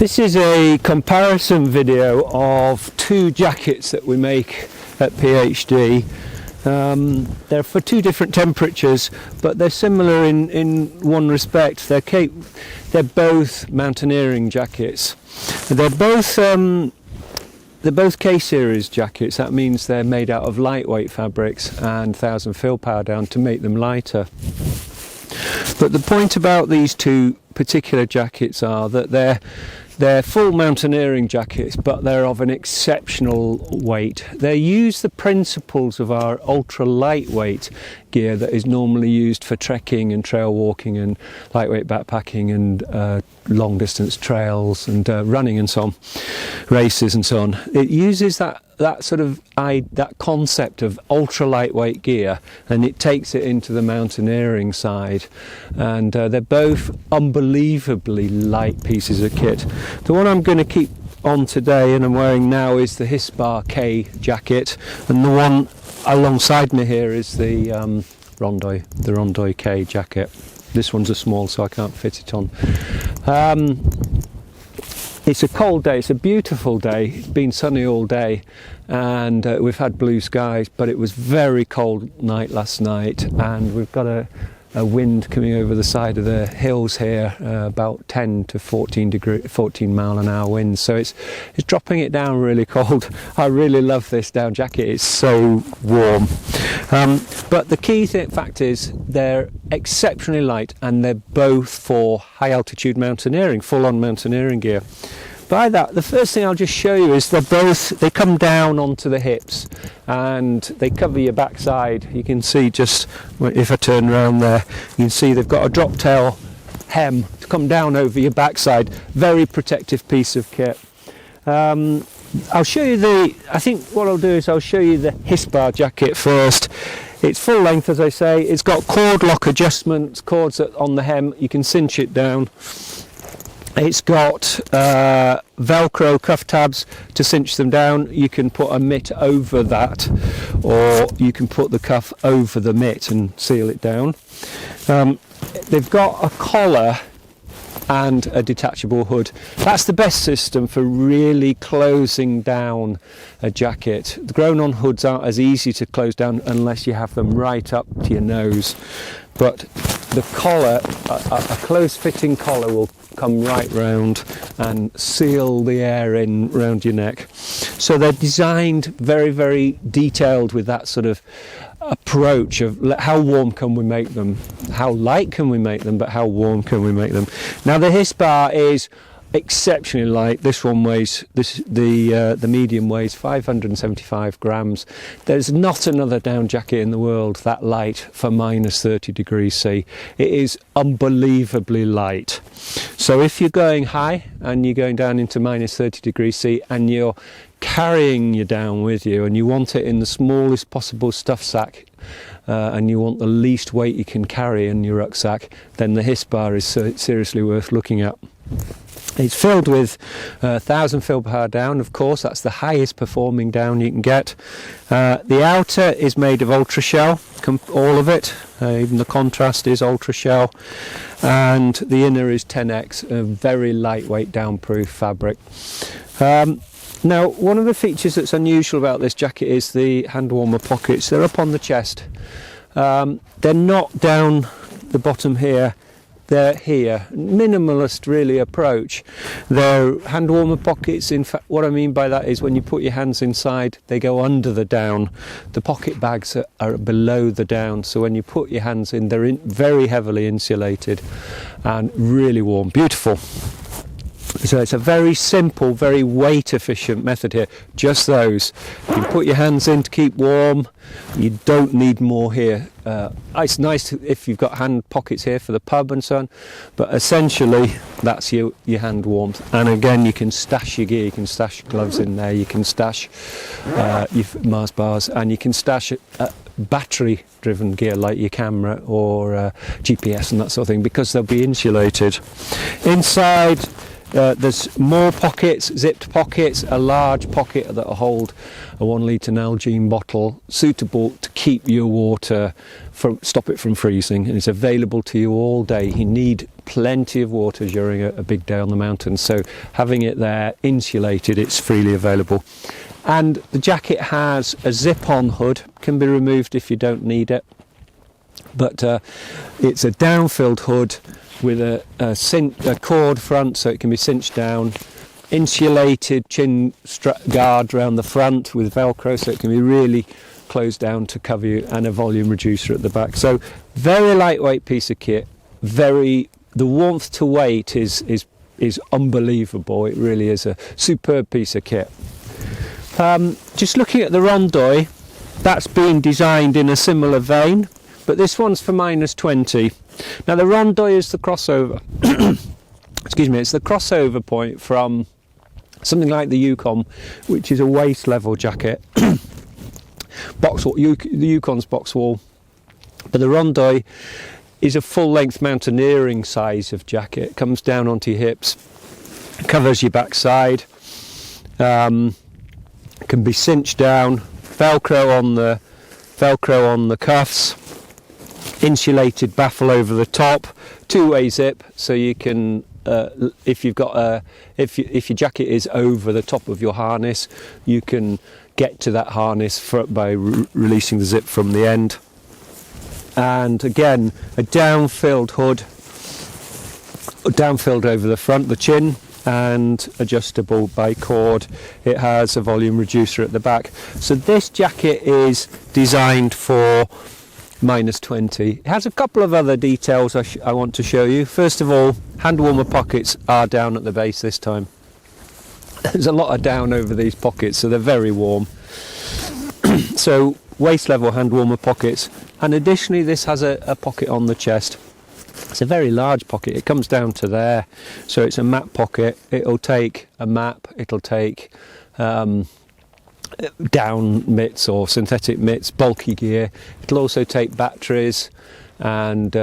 This is a comparison video of two jackets that we make at PhD. They're for two different temperatures, but they're similar in one respect. They're both mountaineering jackets. They're both K series jackets. That means they're made out of lightweight fabrics and 1000 fill power down to make them lighter. But the point about these two particular jackets are that they're full mountaineering jackets, but they're of an exceptional weight. They use the principles of our ultra lightweight gear that is normally used for trekking and trail walking and lightweight backpacking and long distance trails and running and so on, races and so on. It uses that concept of ultra lightweight gear, and it takes it into the mountaineering side, and they're both unbelievably light pieces of kit. The one I'm going to keep on today and I'm wearing now is the Hissbar K jacket, and the one alongside me here is the Rondoy K jacket. This one's a small, so I can't fit it on. It's a cold day, it's a beautiful day, it's been sunny all day, and we've had blue skies, but it was very cold night last night, and we've got a wind coming over the side of the hills here, about 10 to 14 mile an hour winds, so it's dropping it down really cold. I really love this down jacket, it's so warm. But the key fact is they're exceptionally light, and they're both for high altitude mountaineering, full on mountaineering gear. By that, the first thing I'll just show you is they come down onto the hips and they cover your backside. You can see, just if I turn around there, you can see they've got a drop tail hem to come down over your backside. Very protective piece of kit. I'll show you I think what I'll do is I'll show you the Hissbar jacket first. It's full length, as I say. It's got cord lock adjustments, cords on the hem. You can cinch it down. It's got Velcro cuff tabs to cinch them down. You can put a mitt over that, or you can put the cuff over the mitt and seal it down. They've got a collar and a detachable hood. That's the best system for really closing down a jacket. The grown-on hoods aren't as easy to close down unless you have them right up to your nose. But the collar, a close-fitting collar will come right round and seal the air in round your neck. So they're designed very, very detailed with that sort of approach of how warm can we make them, how light can we make them, but how warm can we make them. Now the Hissbar is exceptionally light. This one weighs, the medium weighs 575 grams. There's not another down jacket in the world that light for minus 30 degrees C. It is unbelievably light. So if you're going high and you're going down into minus 30 degrees C and you're carrying your down with you and you want it in the smallest possible stuff sack, and you want the least weight you can carry in your rucksack, then the Hissbar is seriously worth looking at. It's filled with 1000 fill power down, of course. That's the highest performing down you can get. The outer is made of Ultrashell, all of it, even the contrast is Ultrashell, and the inner is 10X, a very lightweight downproof fabric. Now, one of the features that's unusual about this jacket is the hand warmer pockets. They're up on the chest. They're not down the bottom here. They're here. Minimalist, really, approach. They're hand warmer pockets. In fact, what I mean by that is when you put your hands inside, they go under the down. The pocket bags are below the down, so when you put your hands in, they're very heavily insulated and really warm. Beautiful. So it's a very simple, very weight efficient method here. Just those. You can put your hands in to keep warm. You don't need more here. It's nice if you've got hand pockets here for the pub and so on, but essentially that's your hand warmth. And again, you can stash your gear. You can stash your gloves in there. You can stash your Mars bars, and you can stash battery driven gear like your camera or GPS and that sort of thing, because they'll be insulated. Inside, there's more pockets, zipped pockets, a large pocket that'll hold a 1 litre Nalgene bottle, suitable to keep your water stop it from freezing, and it's available to you all day. You need plenty of water during a big day on the mountain, so having it there insulated, it's freely available. And the jacket has a zip-on hood, can be removed if you don't need it, but it's a down-filled hood with a cord front, so it can be cinched down, insulated chin guard around the front with Velcro, so it can be really closed down to cover you, and a volume reducer at the back. So very lightweight piece of kit. The warmth to weight is unbelievable. It really is a superb piece of kit. Just looking at the Rondoy, that's been designed in a similar vein, but this one's for -20. Now the Rondoy is the crossover. Excuse me, it's the crossover point from something like the Yukon, which is a waist level jacket. The Yukon's box wall, but the Rondoy is a full length mountaineering size of jacket. It comes down onto your hips, covers your backside, can be cinched down, Velcro on the cuffs, insulated baffle over the top, two-way zip, so you can if your jacket is over the top of your harness, you can get to that harness by releasing the zip from the end. And again, a down-filled hood, down-filled over the front, the chin, and adjustable by cord. It has a volume reducer at the back. So this jacket is designed for -20. It has a couple of other details I want to show you. First of all, hand warmer pockets are down at the base this time. There's a lot of down over these pockets, so they're very warm. So waist level hand warmer pockets, and additionally this has a pocket on the chest. It's a very large pocket. It comes down to there, so it's a map pocket. It'll take a map, it'll take down mitts or synthetic mitts, bulky gear. It'll also take batteries, and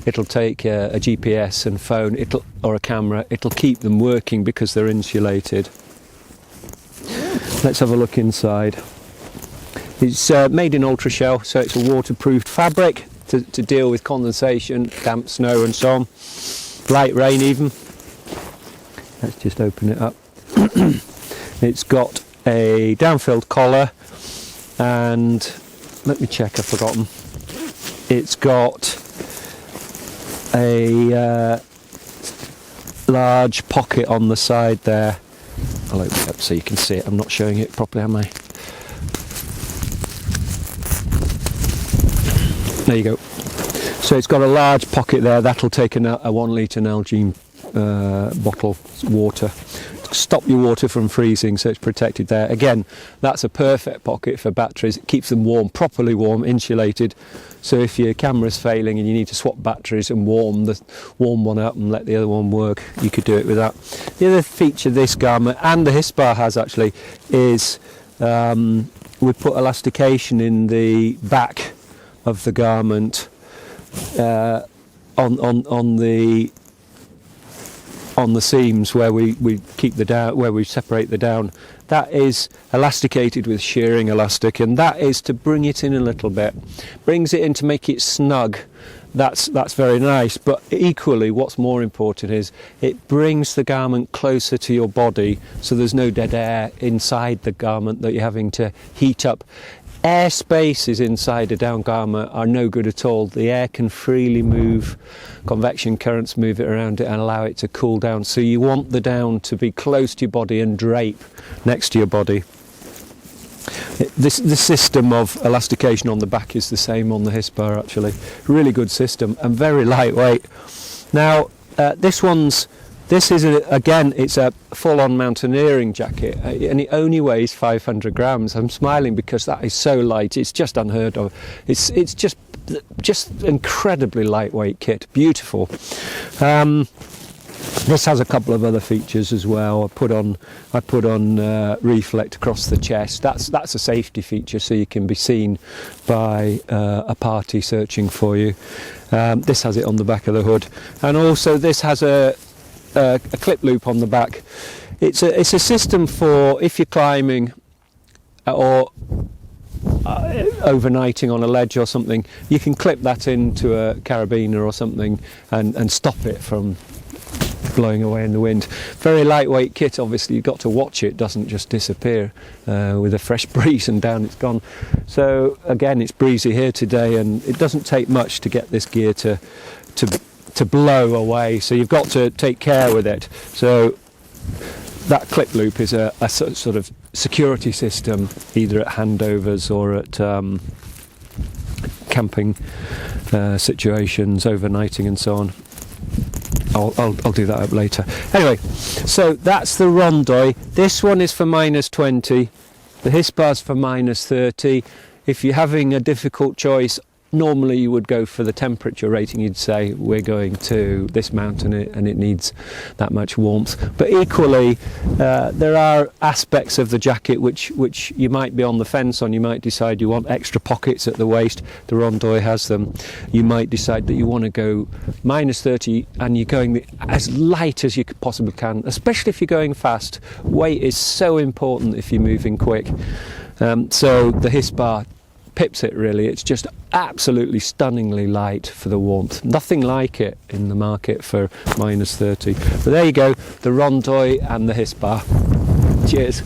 it'll take a GPS and phone, or a camera. It'll keep them working because they're insulated. Let's have a look inside. It's made in Ultrashell, so it's a waterproofed fabric to deal with condensation, damp, snow and so on. Light rain even. Let's just open it up. It's got a down-filled collar, and let me check, I've forgotten. It's got a large pocket on the side there. I'll open it up so you can see it. I'm not showing it properly, am I? There you go. So it's got a large pocket there. That'll take a 1 litre Nalgene bottle water. Stop your water from freezing, so it's protected there. Again, that's a perfect pocket for batteries. It keeps them warm, properly warm, insulated. So if your camera's failing and you need to swap batteries and warm one up and let the other one work, you could do it with that. The other feature this garment, and the Hissbar has actually, is we put elastication in the back of the garment on the seams where we keep the down, where we separate the down. That is elasticated with shearing elastic, and that is to bring it in a little bit, brings it in to make it snug. That's very nice, but equally what's more important is it brings the garment closer to your body, so there's no dead air inside the garment that you're having to heat up. Air spaces inside a down garment are no good at all. The air can freely move, convection currents move it around it and allow it to cool down. So you want the down to be close to your body and drape next to your body. The system of elastication on the back is the same on the Hissbar actually. Really good system and very lightweight. Now this is again, it's a full-on mountaineering jacket, and it only weighs 500 grams. I'm smiling because that is so light. It's just unheard of. It's just incredibly lightweight kit. Beautiful. This has a couple of other features as well. I put on reflect across the chest. That's a safety feature, so you can be seen by a party searching for you. This has it on the back of the hood, and also this has a clip loop on the back. It's a system for if you're climbing or overnighting on a ledge or something, you can clip that into a carabiner or something and stop it from blowing away in the wind. Very lightweight kit, obviously. You've got to watch it doesn't just disappear with a fresh breeze and down it's gone. So again, it's breezy here today, and it doesn't take much to get this gear to blow away, so you've got to take care with it. So that clip loop is a sort of security system, either at handovers or at camping situations, overnighting and so on. I'll do that up later. Anyway, so that's the Rondoy. This one is for -20. The Hissbar's for -30. If you're having a difficult choice, normally you would go for the temperature rating. You'd say we're going to this mountain and it needs that much warmth. But equally, there are aspects of the jacket which you might be on the fence on. You might decide you want extra pockets at the waist. The Rondoy has them. You might decide that you want to go -30 and you're going as light as you possibly can, especially if you're going fast. Weight is so important if you're moving quick. So the Hissbar pips it really. It's just absolutely stunningly light for the warmth. Nothing like it in the market for -30. But there you go, the Rondoy and the Hissbar. Cheers.